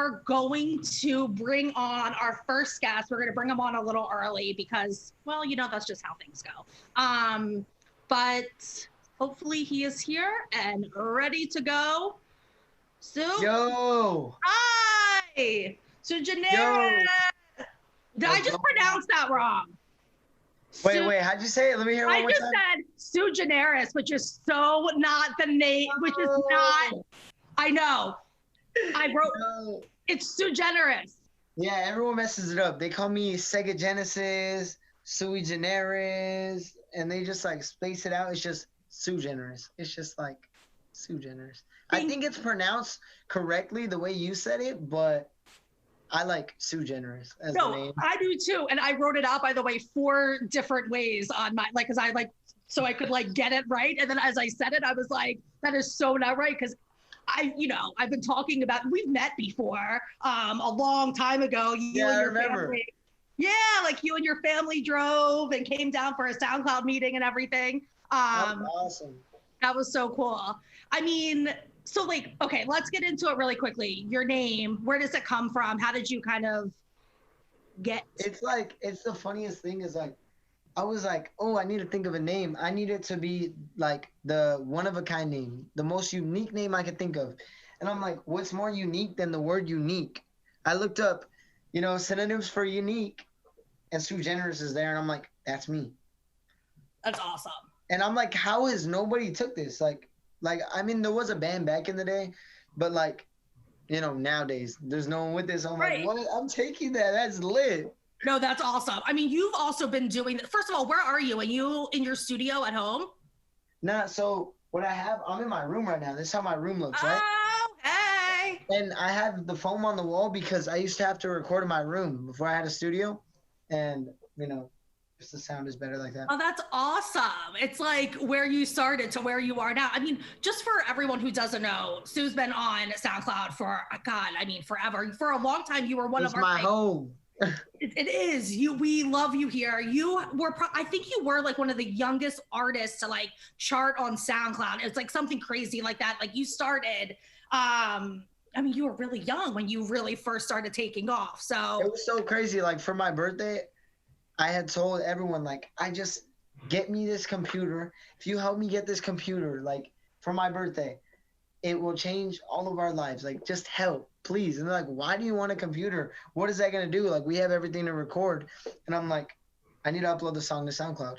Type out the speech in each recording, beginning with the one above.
are going to bring on our first guest. We're going to bring him on a little early because, well, you know, that's just how things go. But hopefully he is here and ready to go. Yo! Hi! Suigeneris! Did I just pronounce that wrong? Wait, how'd you say it? Let me hear it one more time. I just said Suigeneris, which is so not the name, which is not, I know. I wrote, it's Suigeneris. Yeah, everyone messes it up. They call me Suigeneris, Suigeneris, and they just like space it out. It's just Suigeneris. It's just like Suigeneris. I think it's pronounced correctly the way you said it, but I like Suigeneris as the name. I do too. And I wrote it out, by the way, 4 different ways on my, like, cause I like, so I could like get it right. And then as I said it, I was like, that is so not right. Cause I've been talking about, we've met before a long time ago. You and your family. Yeah, like you and your family drove and came down for a SoundCloud meeting and everything. That was awesome. That was so cool. I mean, so like, okay, let's get into it really quickly. Your name, where does it come from? How did you kind of get? It's like, it's the funniest thing is like, I was like, oh, I need to think of a name. I need it to be like the one-of-a-kind name, the most unique name I could think of. And I'm like, what's more unique than the word unique? I looked up, you know, synonyms for unique, and Suigeneris is there, and I'm like, that's me. That's awesome. And I'm like, how is nobody took this? Like, I mean, there was a band back in the day, but like, you know, nowadays, there's no one with this. I'm like, what? I'm taking that. That's lit. No, that's awesome. I mean, you've also been doing, first of all, where are you? Are you in your studio at home? Nah, so what I have, I'm in my room right now. This is how my room looks, right? Oh, hey. And I have the foam on the wall because I used to have to record in my room before I had a studio. And, you know, just the sound is better like that. Oh, that's awesome. It's like where you started to where you are now. I mean, just for everyone who doesn't know, Sue's been on SoundCloud for, God, I mean, forever. For a long time, you were one of our— It's my home. It is. We love you here. You were, I think you were like one of the youngest artists to like chart on SoundCloud. It's like something crazy like that. Like you started, I mean, you were really young when you really first started taking off. So it was so crazy. Like for my birthday, I had told everyone, like, I just get me this computer. If you help me get this computer, like for my birthday, it will change all of our lives. Like, just help, please. And they're like, why do you want a computer? What is that going to do? Like, we have everything to record. And I'm like, I need to upload the song to SoundCloud.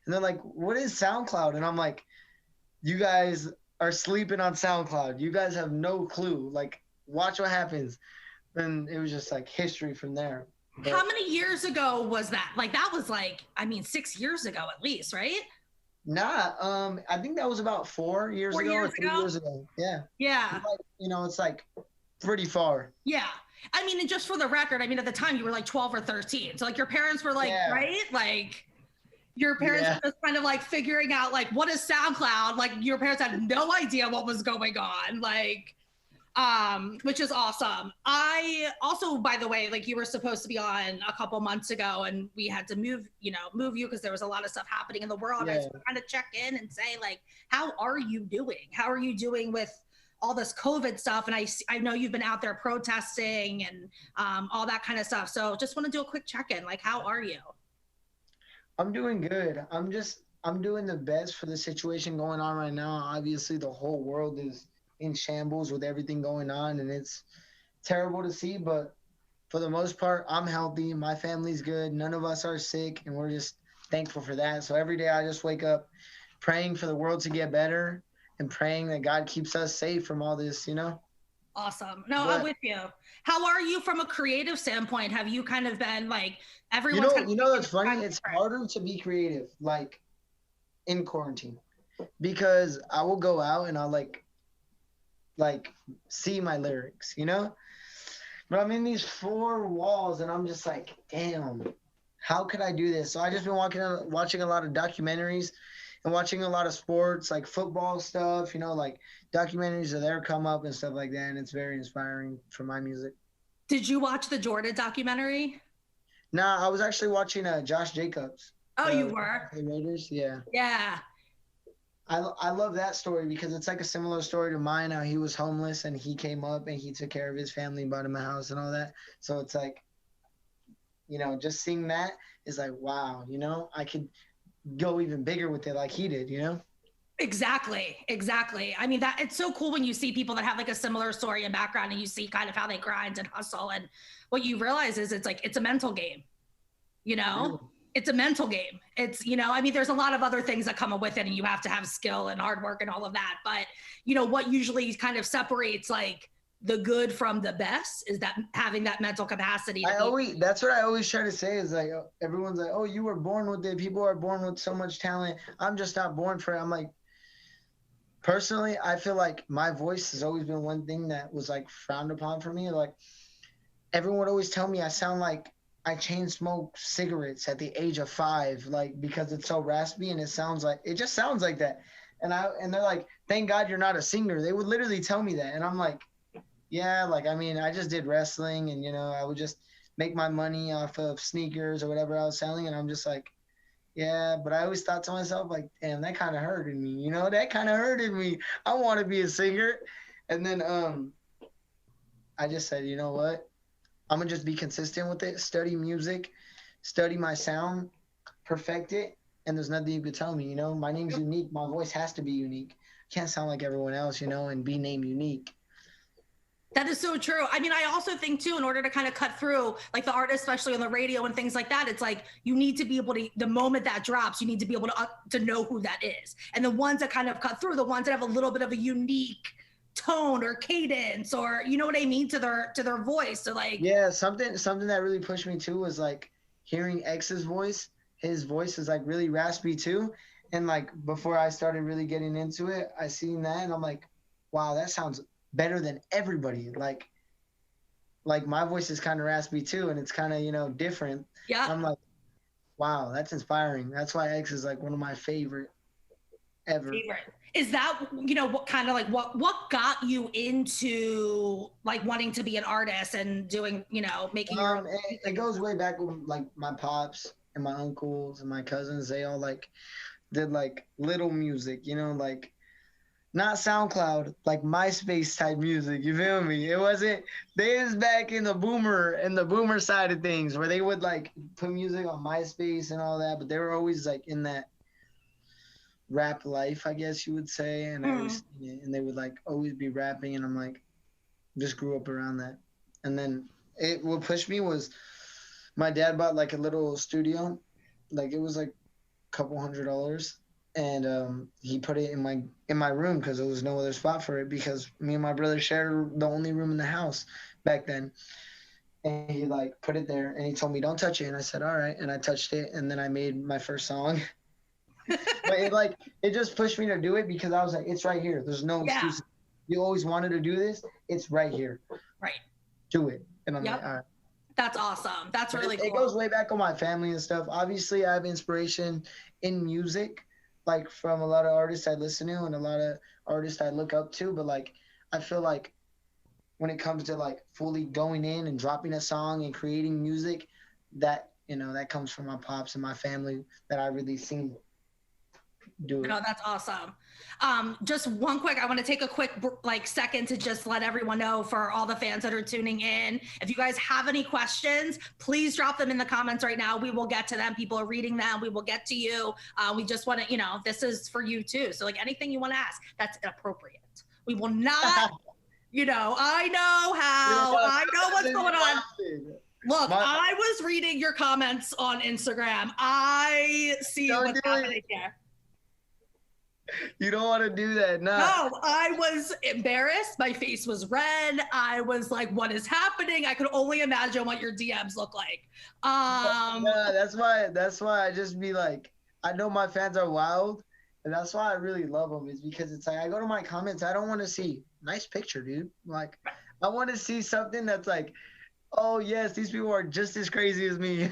And they're like, what is SoundCloud? And I'm like, you guys are sleeping on SoundCloud. You guys have no clue. Like, watch what happens. And it was just like history from there. But how many years ago was that? Like, that was like, I mean, 6 years ago at least, right? Nah, I think that was about 4 years ago or 3 years ago. Yeah. Yeah. Like, you know, it's like pretty far. Yeah. I mean, and just for the record, I mean, at the time you were like 12 or 13. So like your parents were like, right? Like your parents were just kind of like figuring out like, what is SoundCloud? Like your parents had no idea what was going on. Like, which is awesome. I also, by the way, like you were supposed to be on a couple months ago and we had to move you because there was a lot of stuff happening in the world. I was trying to check in and say like, how are you doing? How are you doing with all this COVID stuff? And I know you've been out there protesting and all that kind of stuff. So just want to do a quick check-in. Like, how are you? I'm doing good. I'm doing the best for the situation going on right now. Obviously, the whole world is in shambles with everything going on, and it's terrible to see, but for the most part, I'm healthy. My family's good. None of us are sick, and we're just thankful for that. So every day I just wake up praying for the world to get better and praying that God keeps us safe from all this, you know? Awesome. No, I'm with you. How are you from a creative standpoint? Have you kind of been like everyone? You know that's funny? It's harder to be creative, like in quarantine, because I will go out and I'll like see my lyrics, you know? But I'm in these 4 walls and I'm just like, damn, how could I do this? So I just been watching a lot of documentaries and watching a lot of sports, like football stuff, you know, like documentaries of their come up and stuff like that. And it's very inspiring for my music. Did you watch the Jordan documentary? Nah, I was actually watching Josh Jacobs. Oh, you were? The Raiders, yeah. Yeah. I love that story because it's like a similar story to mine. How he was homeless and he came up and he took care of his family, bought him a house and all that. So it's like, you know, just seeing that is like, wow, you know, I could go even bigger with it like he did, you know? Exactly. Exactly. I mean, that it's so cool when you see people that have like a similar story and background and you see kind of how they grind and hustle. And what you realize is it's like, it's a mental game, you know? It's a mental game. It's, you know, I mean, there's a lot of other things that come with it and you have to have skill and hard work and all of that. But, you know, what usually kind of separates like the good from the best is that having that mental capacity. That's what I always try to say is like, everyone's like, oh, you were born with it. People are born with so much talent. I'm just not born for it. I'm like, personally, I feel like my voice has always been one thing that was like frowned upon for me. Like everyone would always tell me I sound like I chain smoked cigarettes at the age of 5, like because it's so raspy and it just sounds like that. And they're like, thank God you're not a singer. They would literally tell me that, and I'm like, yeah, like I mean, I just did wrestling, and you know, I would just make my money off of sneakers or whatever I was selling, and I'm just like, yeah, but I always thought to myself like, damn, that kind of hurted me, you know, that kind of hurted me. I want to be a singer, and then I just said, you know what? I'm gonna just be consistent with it, study music, study my sound, perfect it, and there's nothing you could tell me, you know? My name's unique. My voice has to be unique. Can't sound like everyone else, you know, and be named unique. That is so true. I mean, I also think too, in order to kind of cut through, like the artists, especially on the radio and things like that, it's like you need to be able to. The moment that drops, you need to be able to know who that is. And the ones that kind of cut through, the ones that have a little bit of a unique tone or cadence, or you know what I mean, to their voice. So like, yeah, something that really pushed me too was like hearing X's voice. His voice is like really raspy too. And like before I started really getting into it, I seen that and I'm like, wow, that sounds better than everybody. Like my voice is kind of raspy too, and it's kind of, you know, different. Yeah. I'm like, wow, that's inspiring. That's why X is like one of my favorite ever. Is that, you know, what kind of like what got you into like wanting to be an artist and doing, you know, making your own? It goes way back with like my pops and my uncles and my cousins. They all like did like little music, you know, like not SoundCloud, like MySpace type music. You feel me? It wasn't. They was back in the boomer side of things where they would like put music on MySpace and all that, but they were always like in that rap life, I guess you would say, and and they would like always be rapping, and I'm like, just grew up around that. And then what pushed me was my dad bought like a little studio, like it was like a couple $100, and he put it in my room because there was no other spot for it because me and my brother shared the only room in the house back then. And he like put it there and he told me don't touch it, and I said all right, and I touched it, and then I made my first song. But it just pushed me to do it because I was like, it's right here, there's no excuse. You always wanted to do this, it's right here, right? Do it. And I'm like, all right. That's awesome. That's really cool. It goes way back on my family and stuff. Obviously I have inspiration in music, like from a lot of artists I listen to and a lot of artists I look up to, but like I feel like when it comes to like fully going in and dropping a song and creating music, that, you know, that comes from my pops and my family that I really seen do it. No, that's awesome. Just one quick, I want to take a quick like second to just let everyone know, for all the fans that are tuning in, if you guys have any questions, please drop them in the comments right now. We will get to them. People are reading them. We will get to you. We just want to, you know, this is for you too. So like anything you want to ask, that's appropriate. We will not, you know, I know how, I know what's going on. Look, I was reading your comments on Instagram. I see what's happening here. You don't want to do that. No, I was embarrassed. My face was red. I was like, what is happening? I could only imagine what your DMs look like. Yeah, that's why I just be like, I know my fans are wild, and that's why I really love them, is because it's like, I go to my comments, I don't want to see nice picture, dude. Like, I want to see something that's like, oh yes, these people are just as crazy as me.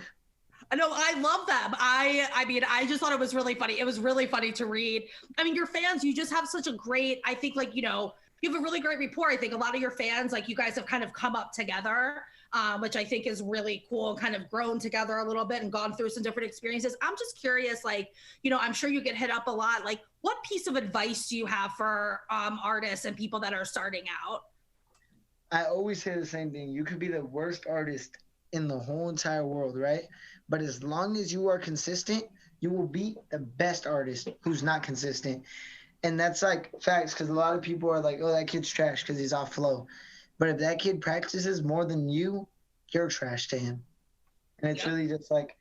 I know, I love them. I mean, I just thought it was really funny. It was really funny to read. I mean, your fans, you just have such a great, I think, like, you know, you have a really great rapport. I think a lot of your fans, like, you guys have kind of come up together. which I think is really cool, and kind of grown together a little bit and gone through some different experiences. I'm just curious, like, you know, I'm sure you get hit up a lot. Like, what piece of advice do you have for artists and people that are starting out? I always say the same thing. You could be the worst artist in the whole entire world, right? But as long as you are consistent, you will be the best artist who's not consistent. And that's like facts, because a lot of people are like, oh, that kid's trash because he's off flow. But if that kid practices more than you, you're trash to him. And it's really just like,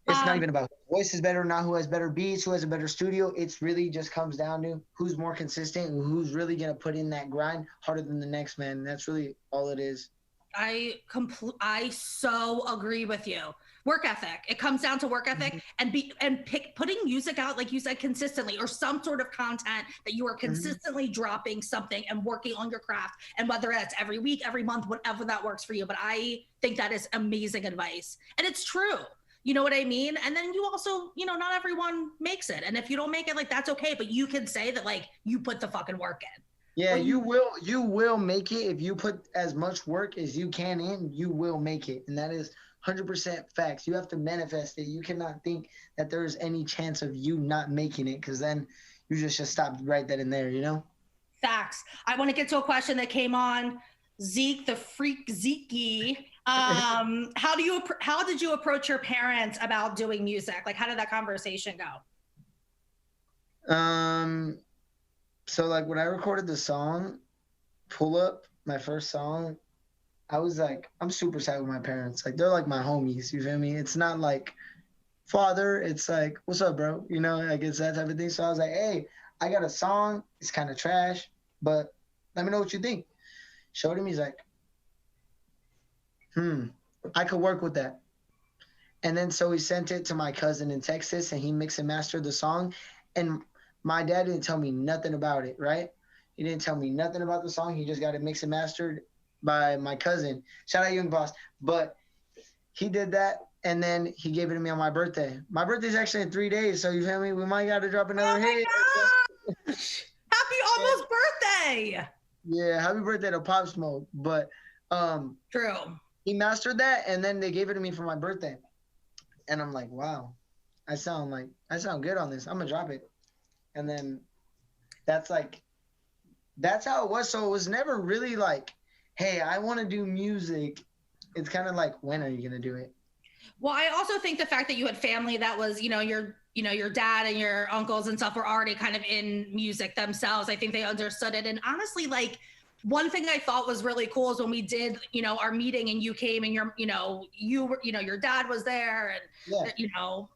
it's not even about who voice is better, not who has better beats, who has a better studio. It's really just comes down to who's more consistent and who's really going to put in that grind harder than the next man. And that's really all it is. I so agree with you. Work ethic. It comes down to work ethic and putting music out, like you said, consistently, or some sort of content that you are consistently dropping something and working on your craft. And whether that's every week, every month, whatever that works for you. But I think that is amazing advice. And it's true. You know what I mean? And then you also, you know, not everyone makes it. And if you don't make it, like, that's okay. But you can say that, like, you put the fucking work in. Yeah, you will make it. If you put as much work as you can in, you will make it. And that is 100% facts. You have to manifest it. You cannot think that there is any chance of you not making it, because then you just stop right then and there, you know? Facts. I want to get to a question that came on. Zeke, the freak Zeke. How did you approach your parents about doing music? Like, how did that conversation go? So like when I recorded the song, Pull Up, my first song, I was like, I'm super sad with my parents. Like, they're like my homies, you feel me? It's not like father, it's like, what's up, bro? You know, like it's that type of thing. So I was like, hey, I got a song. It's kind of trash, but let me know what you think. Showed him, he's like, I could work with that. And then so he sent it to my cousin in Texas, and he mixed and mastered the song. And my dad didn't tell me nothing about it, right? He didn't tell me nothing about the song. He just got it mixed and mastered by my cousin. Shout out Young Boss. But he did that, and then he gave it to me on my birthday. My birthday's actually in 3 days, so you feel me? We might got to drop another hit. Happy almost birthday! Yeah, happy birthday to Pop Smoke. But true. He mastered that, and then they gave it to me for my birthday. And I'm like, wow, I sound good on this. I'm gonna drop it. And then that's how it was. So it was never really like, hey, I want to do music. It's kind of like, when are you going to do it? Well, I also think the fact that you had family that was, your dad and your uncles and stuff were already kind of in music themselves. I think they understood it. And honestly, like, one thing I thought was really cool is when we did, our meeting and you came and your dad was there and,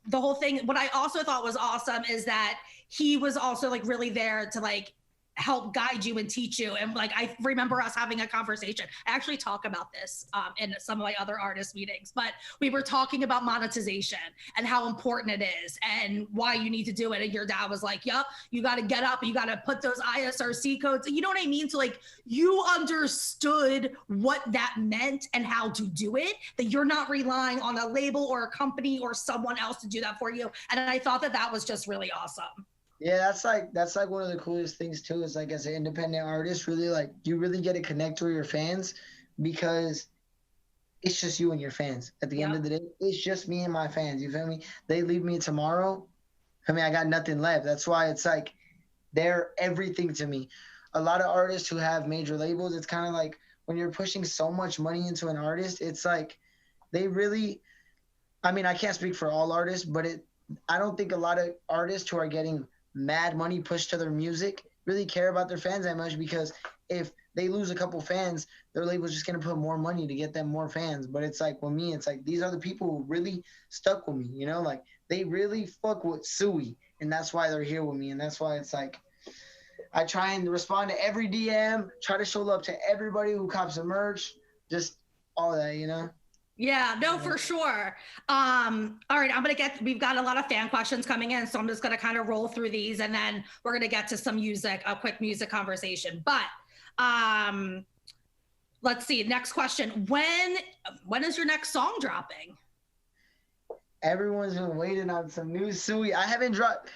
the whole thing. What I also thought was awesome is that he was also like really there to like help guide you and teach you. And like, I remember us having a conversation. I actually talk about this in some of my other artist meetings, but we were talking about monetization and how important it is and why you need to do it. And your dad was like, yep, you got to get up, you got to put those ISRC codes. You know what I mean? So like, you understood what that meant and how to do it, that you're not relying on a label or a company or someone else to do that for you. And I thought that was just really awesome. Yeah, that's like one of the coolest things too, is like as an independent artist, really like you really get to connect with your fans, because it's just you and your fans. At the end of the day, it's just me and my fans. You feel me? They leave me tomorrow, I mean, I got nothing left. That's why it's like they're everything to me. A lot of artists who have major labels, it's kind of like when you're pushing so much money into an artist, it's like they really, I mean, I can't speak for all artists, but I don't think a lot of artists who are getting mad money pushed to their music really care about their fans that much, because if they lose a couple fans, their label's just going to put more money to get them more fans. But it's like, with me, it's like these are the people who really stuck with me, like they really fuck with Sui, and that's why they're here with me. And that's why it's like I try and respond to every DM, try to show love to everybody who cops the merch, just all that. Yeah, no, for sure. All right, we've got a lot of fan questions coming in, so I'm just going to kind of roll through these, and then we're going to get to some music, a quick music conversation. But let's see, next question. When is your next song dropping? Everyone's been waiting on some new Sui. I haven't dropped.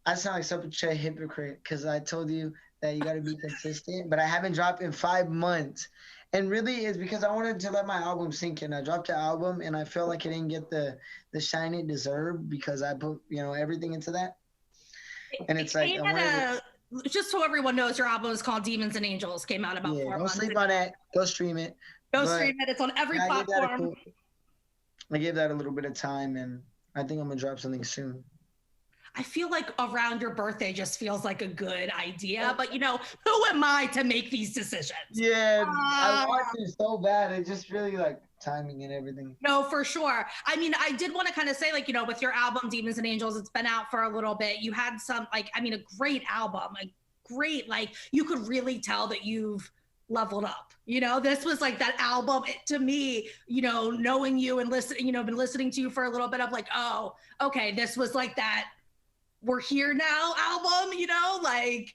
I sound like such a hypocrite because I told you that you got to be consistent, but I haven't dropped in 5 months. And really is because I wanted to let my album sink in. I dropped the album and I felt like it didn't get the shine it deserved because I put, everything into that. And it's like I wanted to, just so everyone knows, your album is called Demons and Angels, came out about 4 don't months sleep ago. on that. Go stream it. Go stream it. It's on every platform. I gave that a little bit of time and I think I'm gonna drop something soon. I feel like around your birthday just feels like a good idea, but who am I to make these decisions? Yeah, I want to so bad. It's just really like timing and everything. No, for sure. I mean, I did want to kind of say, like, with your album Demons and Angels, it's been out for a little bit. You had some, like, I mean, a great album, a great, like, you could really tell that you've leveled up. This was like that album to me, knowing you and listening, been listening to you for a little bit of like, oh, okay, this was like that We're Here Now album, like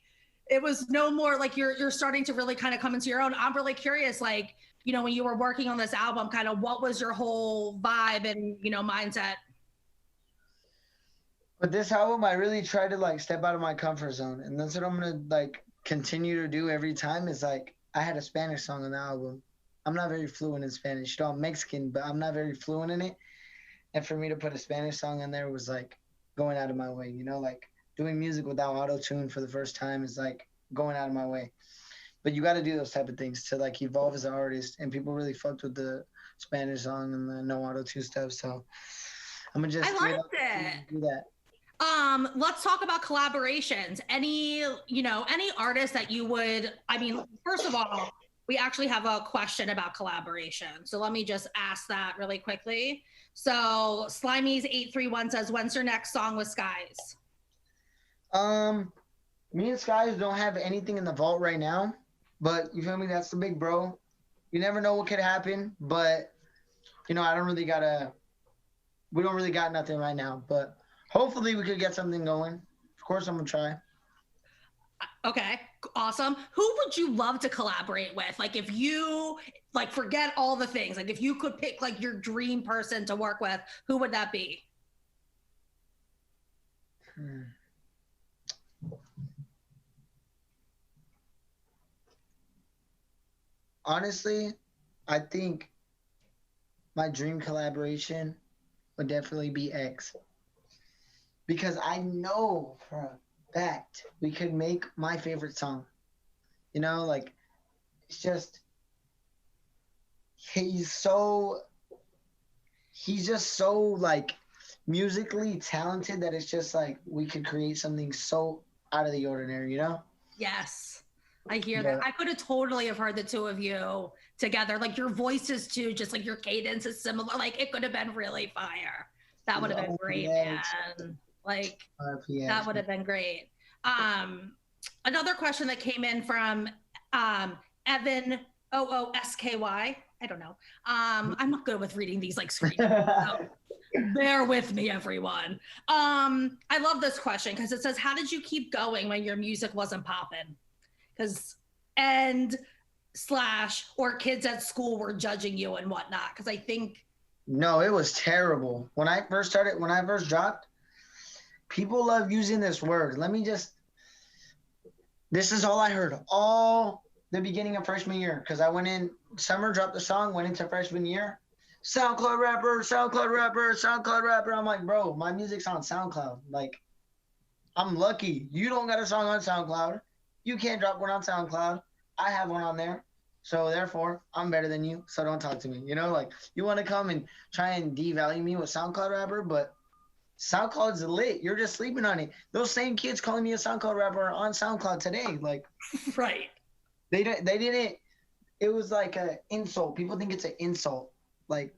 it was no more like you're starting to really kind of come into your own. I'm really curious, like, when you were working on this album, kind of what was your whole vibe and, mindset? But this album, I really tried to like step out of my comfort zone. And that's what I'm going to like continue to do every time is like, I had a Spanish song on the album. I'm not very fluent in Spanish. I'm Mexican, but I'm not very fluent in it. And for me to put a Spanish song in there was like going out of my way, like doing music without auto-tune for the first time is like going out of my way. But you got to do those type of things to like evolve as an artist. And people really fucked with the Spanish song and the no auto-tune stuff. So I'm going to just I liked it. Do that. Let's talk about collaborations. Any artist that you would, I mean, first of all, we actually have a question about collaboration. So let me just ask that really quickly. So Slimey's831 says, when's your next song with Skies? Me and Skies don't have anything in the vault right now, but you feel me? That's the big bro. You never know what could happen, but we don't really got nothing right now, but hopefully we could get something going. Of course, I'm going to try. Okay, awesome. Who would you love to collaborate with? Like, if you, like, forget all the things, like, if you could pick, like, your dream person to work with, who would that be? Honestly, I think my dream collaboration would definitely be X. Because I know for a fact we could make my favorite song. Like, it's just, he's just so, like, musically talented that it's just, like, we could create something so out of the ordinary, Yes. I hear that. I could have totally have heard the two of you together. Like, your voices, too, just, like, your cadence is similar. Like, it could have been really fire. That would have been great, man. Like, that would have been great. Another question that came in from Evan OOSKY. I don't know. I'm not good with reading these like screens. So bear with me, everyone. I love this question because it says, how did you keep going when your music wasn't popping? Or kids at school were judging you and whatnot. Because I think. No, it was terrible. When I first dropped, people love using this word. This is all I heard all the beginning of freshman year. Because I went in, summer, dropped the song, went into freshman year. SoundCloud rapper, SoundCloud rapper, SoundCloud rapper. I'm like, bro, my music's on SoundCloud. Like, I'm lucky. You don't got a song on SoundCloud. You can't drop one on SoundCloud. I have one on there. So therefore, I'm better than you. So don't talk to me. Like, you want to come and try and devalue me with SoundCloud rapper, but SoundCloud's lit. You're just sleeping on it. Those same kids calling me a SoundCloud rapper are on SoundCloud today. Like, right. They didn't. It was like an insult. People think it's an insult. Like,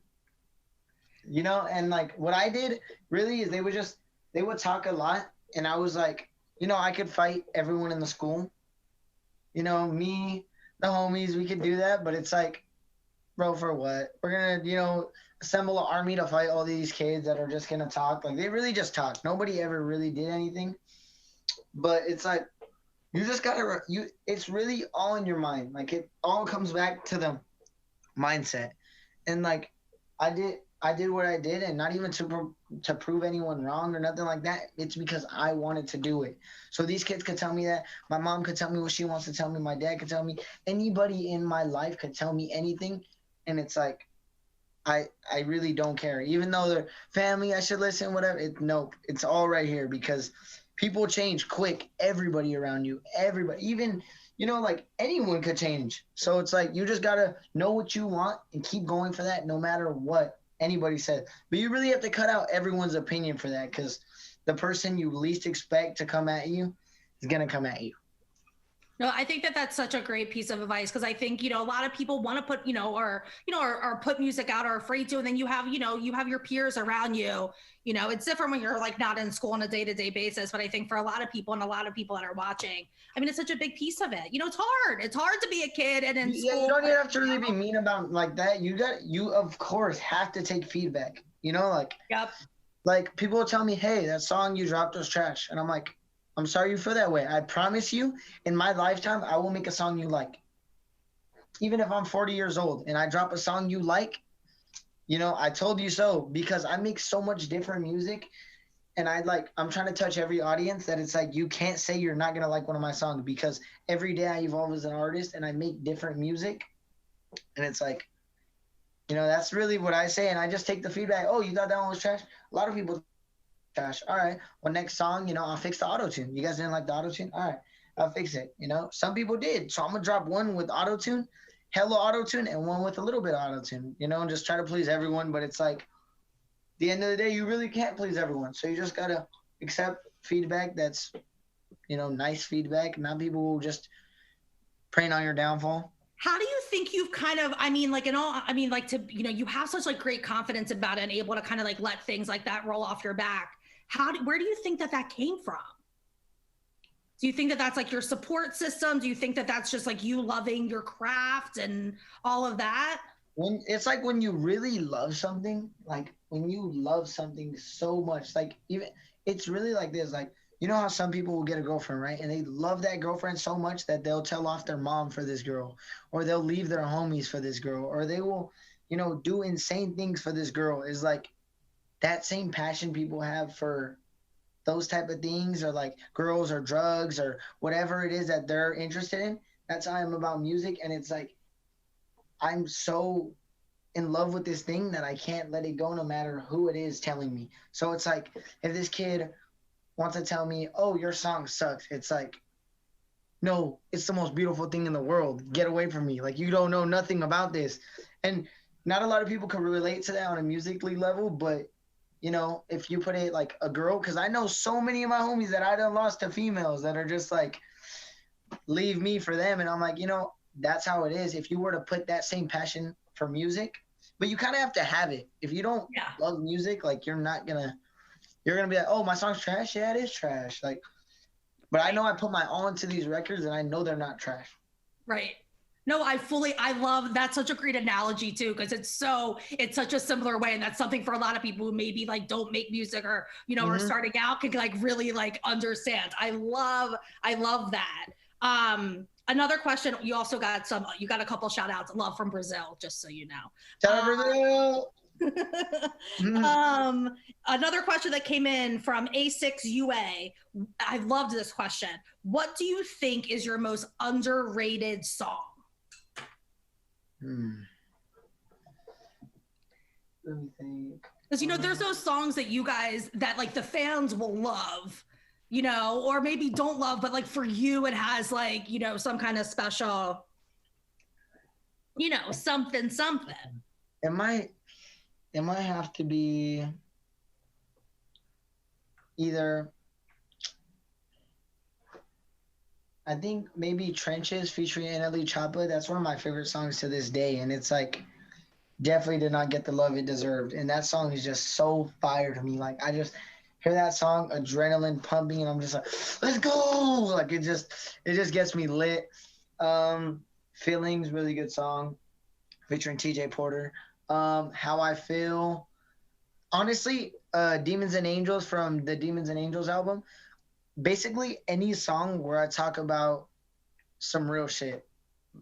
and like what I did really is they would talk a lot. And I was like, I could fight everyone in the school. Me, the homies, we could do that. But it's like, bro, for what? We're going to, assemble an army to fight all these kids that are just going to talk. Like, they really just talk. Nobody ever really did anything. But it's like, you just got to, it's really all in your mind. Like, it all comes back to the mindset. And like, I did what I did, and not even to prove anyone wrong or nothing like that. It's because I wanted to do it. So these kids could tell me that. My mom could tell me what she wants to tell me. My dad could tell me. Anybody in my life could tell me anything, and it's like I really don't care. Even though they're family, I should listen. Whatever. Nope. It's all right here because people change quick. Everybody around you, everybody, even like anyone could change. So it's like you just gotta know what you want and keep going for that, no matter what anybody said. But you really have to cut out everyone's opinion for that, because the person you least expect to come at you is gonna come at you. No, I think that that's such a great piece of advice, because I think, a lot of people want to put, or put music out, or afraid to, and then you have your peers around you. It's different when you're like not in school on a day-to-day basis, but I think for a lot of people and a lot of people that are watching, I mean, it's such a big piece of it. It's hard. It's hard to be a kid and in school. You don't even have to really be mean about like that. You of course have to take feedback. Yep. Like people will tell me, hey, that song you dropped was trash, and I'm like, I'm sorry you feel that way. I promise you, in my lifetime, I will make a song you like. Even if I'm 40 years old and I drop a song you like, I told you so, because I make so much different music, and I'm trying to touch every audience that it's like, you can't say you're not going to like one of my songs, because every day I evolve as an artist and I make different music. And it's like, that's really what I say. And I just take the feedback. Oh, you thought that one was trash? A lot of people trash. All right. Well, next song, I'll fix the auto-tune. You guys didn't like the auto-tune? All right. I'll fix it. Some people did. So I'm going to drop one with auto-tune, hella auto-tune, and one with a little bit of auto-tune, and just try to please everyone. But it's like, the end of the day, you really can't please everyone. So you just got to accept feedback that's, nice feedback, not people who just preying on your downfall. How do you think you've kind of, you have such like great confidence about it and able to kind of like let things like that roll off your back. Where do you think that came from? Do you think that that's like your support system? Do you think that that's just like you loving your craft and all of that? It's like when you really love something, like when you love something so much, like even it's really like this, like, how some people will get a girlfriend, right? And they love that girlfriend so much that they'll tell off their mom for this girl, or they'll leave their homies for this girl, or they will, do insane things for this girl. Is like that same passion people have for those type of things, or like girls or drugs or whatever it is that they're interested in. That's how I'm about music. And it's like, I'm so in love with this thing that I can't let it go no matter who it is telling me. So it's like, if this kid wants to tell me, oh, your song sucks, it's like, no, it's the most beautiful thing in the world. Get away from me. Like, you don't know nothing about this. And not a lot of people can relate to that on a musically level, but, if you put it like a girl, because I know so many of my homies that I done lost to females that are just like, leave me for them. And I'm like, that's how it is. If you were to put that same passion for music, but you kind of have to have it. If you don't love music, like you're going to be like, oh, my song's trash. Yeah, it is trash. Like, but I know I put my all into these records and I know they're not trash. Right. No, I love, that's such a great analogy too, because it's such a similar way. And that's something for a lot of people who maybe like don't make music or, are starting out, can like really like understand. I love that. Another question, you got a couple shout outs, love from Brazil, just so you know. Shout out Brazil. Another question that came in from A6UA. I loved this question. What do you think is your most underrated song? Let me think. Because there's those songs that you guys, that like the fans will love, or maybe don't love, but like for you it has like, some kind of special, something. It might have to be either, I think maybe Trenches featuring NLE Choppa. That's one of my favorite songs to this day. And it's like, definitely did not get the love it deserved. And that song is just so fire to me. Like, I just hear that song, adrenaline pumping, and I'm just like, let's go. Like, it just gets me lit. Feelings, really good song featuring TJ Porter. How I Feel. Honestly, Demons and Angels from the Demons and Angels album. Basically, any song where I talk about some real shit.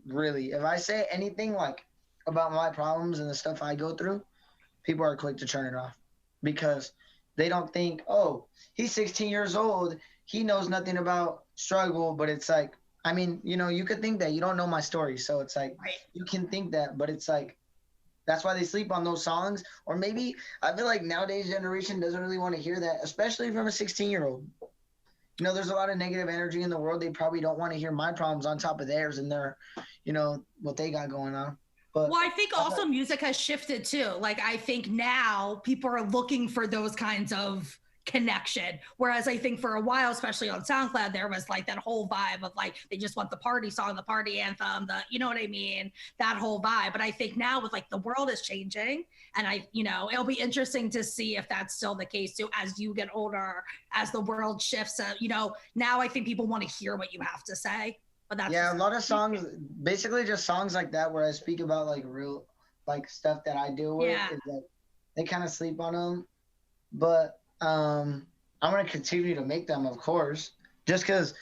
Really. If I say anything like about my problems and the stuff I go through, people are quick to turn it off because they don't think, oh, he's 16 years old. He knows nothing about struggle, but it's like, I mean, you know, you could think that. You don't know my story. So it's like, you can think that, but it's like, that's why they sleep on those songs. Or maybe I feel like nowadays generation doesn't really want to hear that, especially from a 16-year-old. You know, there's a lot of negative energy in the world. They probably don't want to hear my problems on top of theirs and their, you know, what they got going on. But well, I think also music has shifted too. Like, I think now people are looking for those kinds of connection. Whereas I think for a while, especially on SoundCloud, there was like that whole vibe of like, they just want the party song, the party anthem, the, you know what I mean? That whole vibe. But I think now with like the world is changing, and you know, it'll be interesting to see if that's still the case too, as you get older, as the world shifts. You know, now I think people want to hear what you have to say. But that's a lot of songs, basically just songs like that where I speak about like real, like stuff that I deal with. Is that they kind of sleep on them, but I'm gonna continue to make them, of course, just because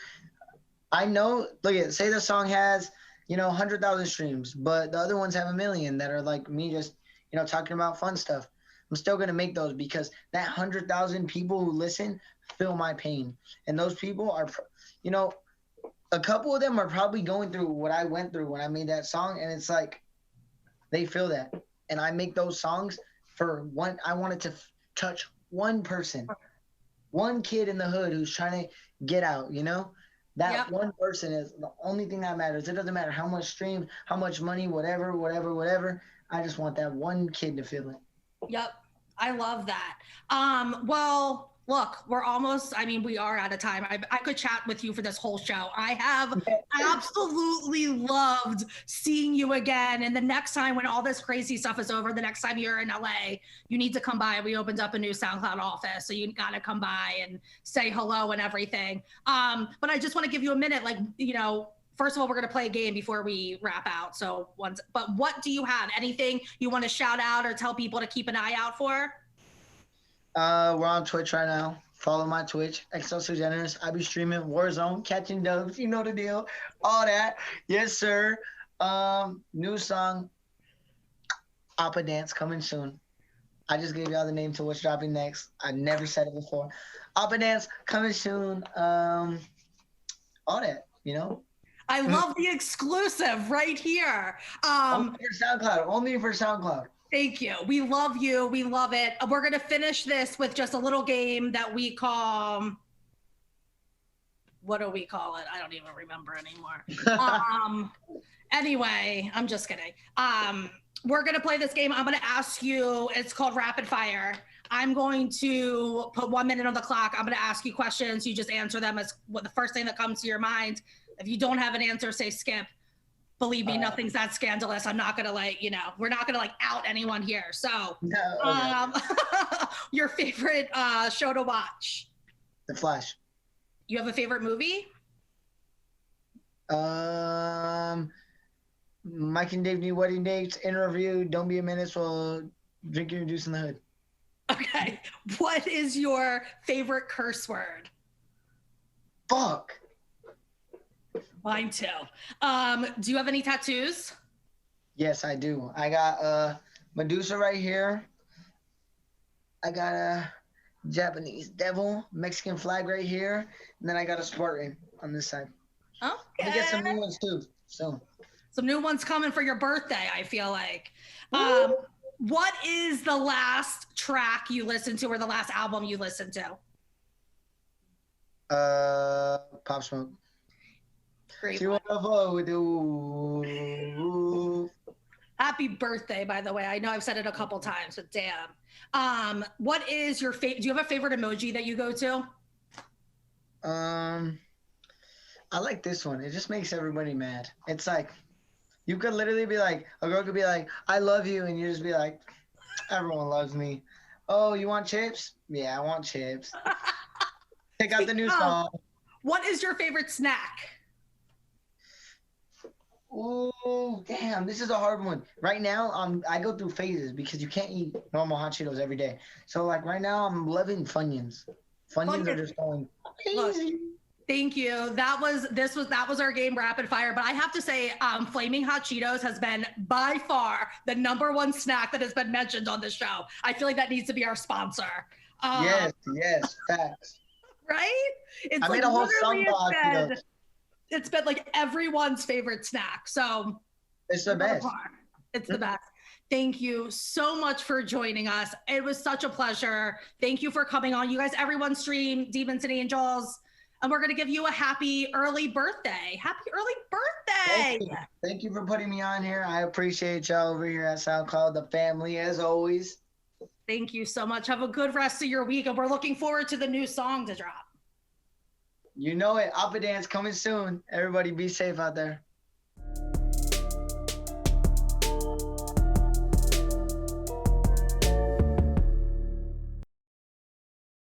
I know. Look at, say the song has, you know, 100,000 streams, but the other ones have 1 million that are like me just, you know, talking about fun stuff. I'm still gonna make those because that 100,000 people who listen feel my pain, and those people are, you know, a couple of them are probably going through what I went through when I made that song, and it's like they feel that, and I make those songs for one. I wanted to touch one person, one kid in the hood who's trying to get out. You know, that one person is the only thing that matters. It doesn't matter how much stream, how much money, whatever. I just want that one kid to feel it. Yep, I love that. Well, look, we're almost, I mean, we are out of time. I could chat with you for this whole show. I have absolutely loved seeing you again. And the next time when all this crazy stuff is over, the next time you're in LA, you need to come by. We opened up a new SoundCloud office. So you got to come by and say hello and everything. But I just want to give you a minute, like, you know, first of all, we're going to play a game before we wrap out. But what do you have? Anything you want to shout out or tell people to keep an eye out for? We're on Twitch right now. Follow my Twitch, Suigeneris. I be streaming Warzone, catching dubs. You know the deal. All that. Yes, sir. New song, Oppa Dance, coming soon. I just gave y'all the name to what's dropping next. I never said it before. Oppa Dance, coming soon. All that, you know. I love the exclusive right here. Only for SoundCloud. Thank you. We love you. We love it. We're going to finish this with just a little game that we call, what do we call it? I don't even remember anymore. Anyway, I'm just kidding. We're going to play this game. I'm going to ask you, it's called Rapid Fire. I'm going to put 1 minute on the clock. I'm going to ask you questions. You just answer them as what the first thing that comes to your mind. If you don't have an answer, say skip. Believe me, nothing's that scandalous. I'm not gonna we're not gonna out anyone here. So, your favorite show to watch? The Flash. You have a favorite movie? Mike and Dave Need Wedding Dates, Interview, Don't Be a Menace while drinking your juice in the hood. Okay. What is your favorite curse word? Fuck. Mine too. Do you have any tattoos? Yes, I do. I got Medusa right here. I got a Japanese devil, Mexican flag right here, and then I got a Spartan on this side. Okay. I get some new ones too. So some new ones coming for your birthday, I feel like. What is the last track you listened to or the last album you listened to? Pop Smoke. Great. See what I do. Happy birthday, by the way. I know I've said it a couple times, but damn. What is your favorite? Do you have a favorite emoji that you go to? I like this one. It just makes everybody mad. It's like, you could literally be like, a girl could be like, I love you, and you just be like, everyone loves me. Oh, you want chips? Yeah, I want chips. Check out the new song. What is your favorite snack? Oh, damn, this is a hard one. Right now, I go through phases because you can't eat normal hot Cheetos every day. So, like, right now, I'm loving Funyuns. Funyuns are just going crazy. Thank you. That was our game rapid fire. But I have to say, Flaming Hot Cheetos has been by far the #1 snack that has been mentioned on this show. I feel like that needs to be our sponsor. Yes, facts. Right? It's I like made a whole song literally about Cheetos. it's been like everyone's favorite snack. So It's the best. It's the best. Thank you so much for joining us. It was such a pleasure. Thank you for coming on. You guys, everyone stream Demons and Angels. And we're going to give you a happy early birthday. Happy early birthday. Thank you for putting me on here. I appreciate y'all over here at SoundCloud, the family, as always. Thank you so much. Have a good rest of your week. And we're looking forward to the new song to drop. You know it. Oppa Dance coming soon. Everybody be safe out there.